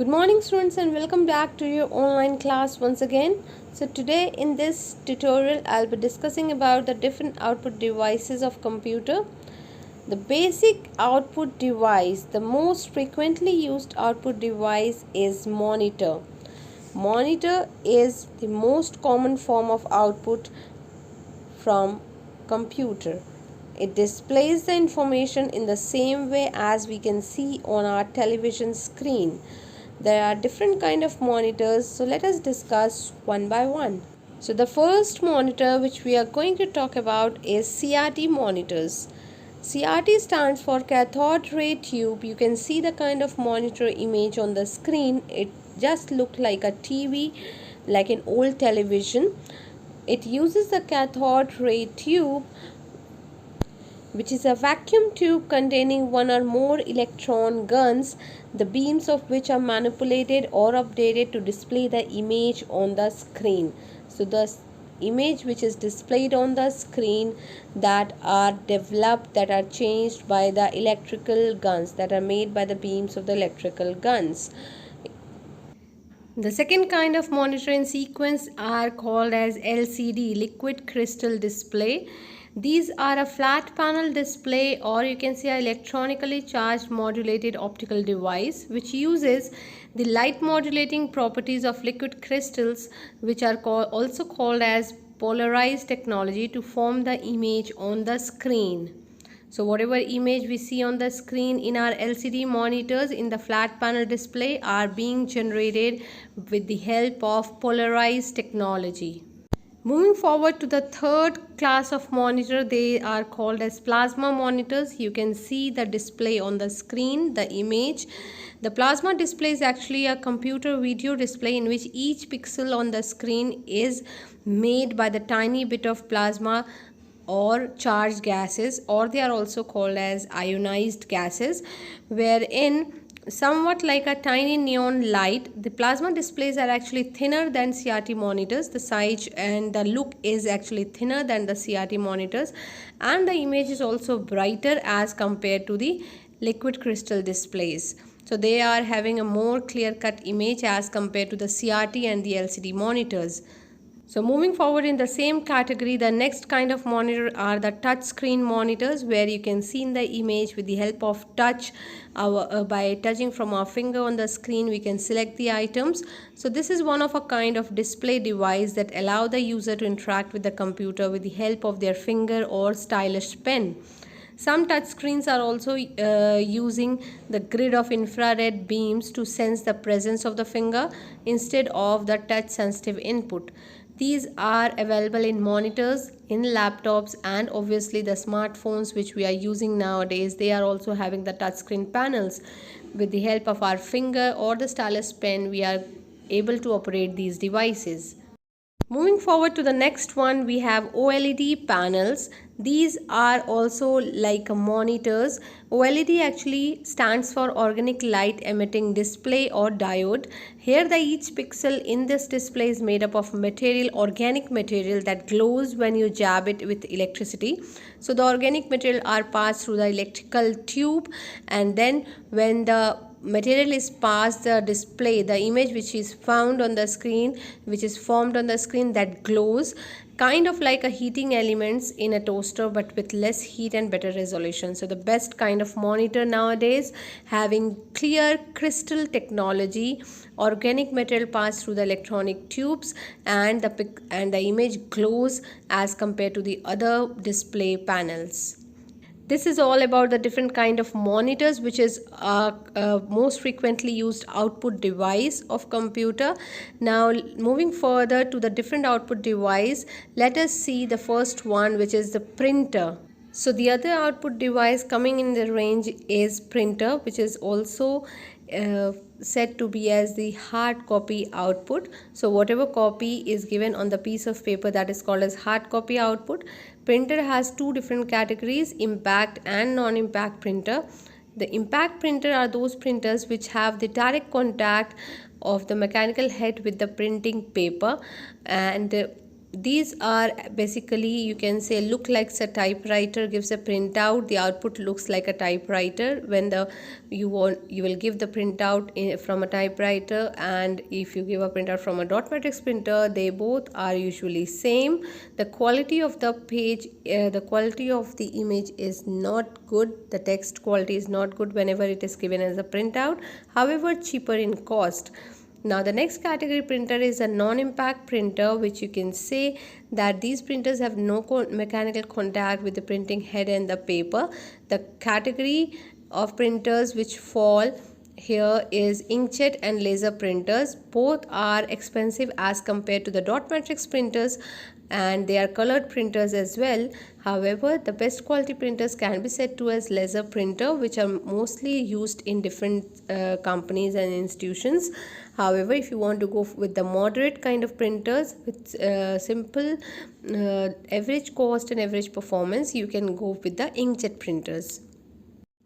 Good morning students and welcome back to your online class once again. So today in this tutorial I'll be discussing about the different output devices of computer. The basic output device, the most frequently used output device is monitor. Monitor is the most common form of output from computer. It displays the information in the same way as we can see on our television screen. There are different kind of monitors, so let us discuss one by one. So the first monitor which we are going to talk about is CRT monitors. CRT stands for cathode ray tube. You can see the kind of monitor image on the screen. It just looked like a TV, like an old television. It uses the cathode ray tube, which is a vacuum tube containing one or more electron guns, the beams of which are manipulated or updated to display the image on the screen. So the image which is displayed on the screen that are developed, that are changed by the electrical guns, that are made by the beams of the electrical guns. The second kind of monitor in sequence are called as LCD, liquid crystal display. These are a flat panel display, or you can say an electronically charged modulated optical device which uses the light modulating properties of liquid crystals, which are also called as polarized technology, to form the image on the screen. So whatever image we see on the screen in our LCD monitors in the flat panel display are being generated with the help of polarized technology. Moving forward to the third class of monitor, they are called as plasma monitors. You can see the display on the screen, the image. The plasma display is actually a computer video display in which each pixel on the screen is made by the tiny bit of plasma or charged gases, or they are also called as ionized gases, wherein somewhat like a tiny neon light, the plasma displays are actually thinner than CRT monitors. The size and the look is actually thinner than the CRT monitors, and the image is also brighter as compared to the liquid crystal displays. So they are having a more clear cut image as compared to the CRT and the LCD monitors. So moving forward in the same category, the next kind of monitor are the touch screen monitors, where you can see in the image with the help of touch, by touching from our finger on the screen we can select the items. So this is one of a kind of display device that allow the user to interact with the computer with the help of their finger or stylish pen. Some touchscreens are also using the grid of infrared beams to sense the presence of the finger instead of the touch sensitive input. These are available in monitors, in laptops, and obviously the smartphones which we are using nowadays. They are also having the touchscreen panels. With the help of our finger or the stylus pen, we are able to operate these devices. Moving forward to the next one, we have OLED panels. These are also like monitors. OLED actually stands for organic light emitting display or diode. Here the each pixel in this display is made up of material, organic material that glows when you jab it with electricity. So the organic material are passed through the electrical tube, and then when the material is past the display, the image which is found on the screen, which is formed on the screen, that glows kind of like a heating elements in a toaster, but with less heat and better resolution. So the best kind of monitor nowadays, having clear crystal technology, organic material passed through the electronic tubes, and the image glows as compared to the other display panels. This is all about the different kind of monitors, which is most frequently used output device of computer. Now moving further to the different output device, let us see the first one, which is the printer. So the other output device coming in the range is printer, which is also said to be as the hard copy output. So whatever copy is given on the piece of paper, that is called as hard copy output. Printer has two different categories, impact and non-impact printer. The impact printer are those printers which have the direct contact of the mechanical head with the printing paper, and these are basically, you can say, look like a typewriter, gives a printout. The output looks like a typewriter when you will give the printout from a typewriter, and if you give a printout from a dot matrix printer, they both are usually same. The quality of the page, the quality of the image is not good. The text quality is not good whenever it is given as a printout, however cheaper in cost. Now the next category printer is a non-impact printer, which you can say that these printers have no mechanical contact with the printing head and the paper. The category of printers which fall here is inkjet and laser printers. Both are expensive as compared to the dot matrix printers, and they are colored printers as well. However, the best quality printers can be said to as laser printer, which are mostly used in different companies and institutions. However, if you want to go with the moderate kind of printers with simple average cost and average performance, you can go with the inkjet printers.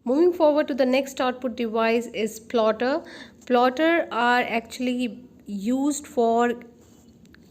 Moving forward to the next output device is plotter. Plotter are actually used for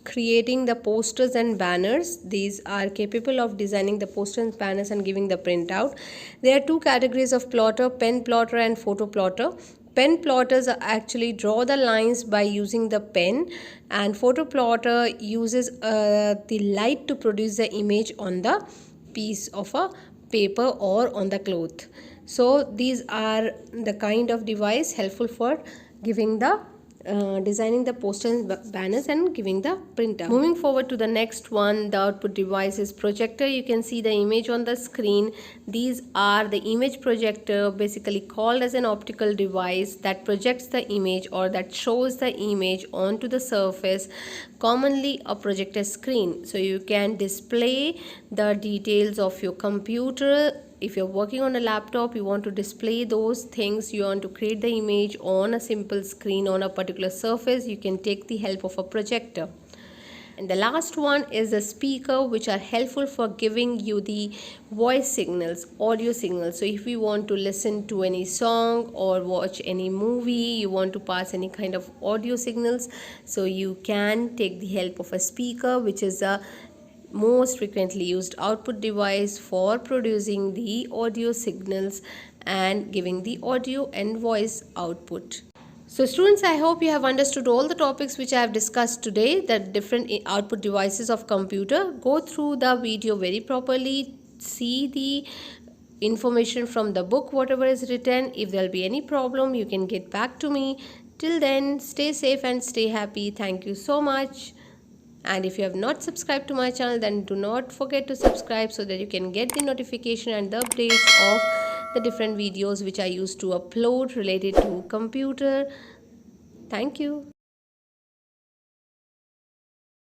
creating the posters and banners. These are capable of designing the posters, banners, and giving the printout. There are two categories of plotter: pen plotter and photo plotter. Pen plotters actually draw the lines by using the pen, and photo plotter uses the light to produce the image on the piece of a paper or on the cloth. So these are the kind of device helpful for giving the designing the posters and banners and giving the printout. Moving forward to the next one, the output device is projector. You can see the image on the screen. These are the image projector, basically called as an optical device that projects the image or that shows the image onto the surface, commonly a projector screen. So you can display the details of your computer. If you're working on a laptop, you want to display those things, you want to create the image on a simple screen on a particular surface, you can take the help of a projector. And the last one is the speaker, which are helpful for giving you the voice signals, audio signals. So if you want to listen to any song or watch any movie, you want to pass any kind of audio signals, so you can take the help of a speaker, which is a most frequently used output device for producing the audio signals and giving the audio and voice output. So students, I hope you have understood all the topics which I have discussed today, the different output devices of computer. Go through the video very properly, see the information from the book, whatever is written. If there will be any problem, you can get back to me. Till then, stay safe and stay happy. Thank you so much. And if you have not subscribed to my channel, then do not forget to subscribe so that you can get the notification and the updates of the different videos which I used to upload related to computer. Thank you.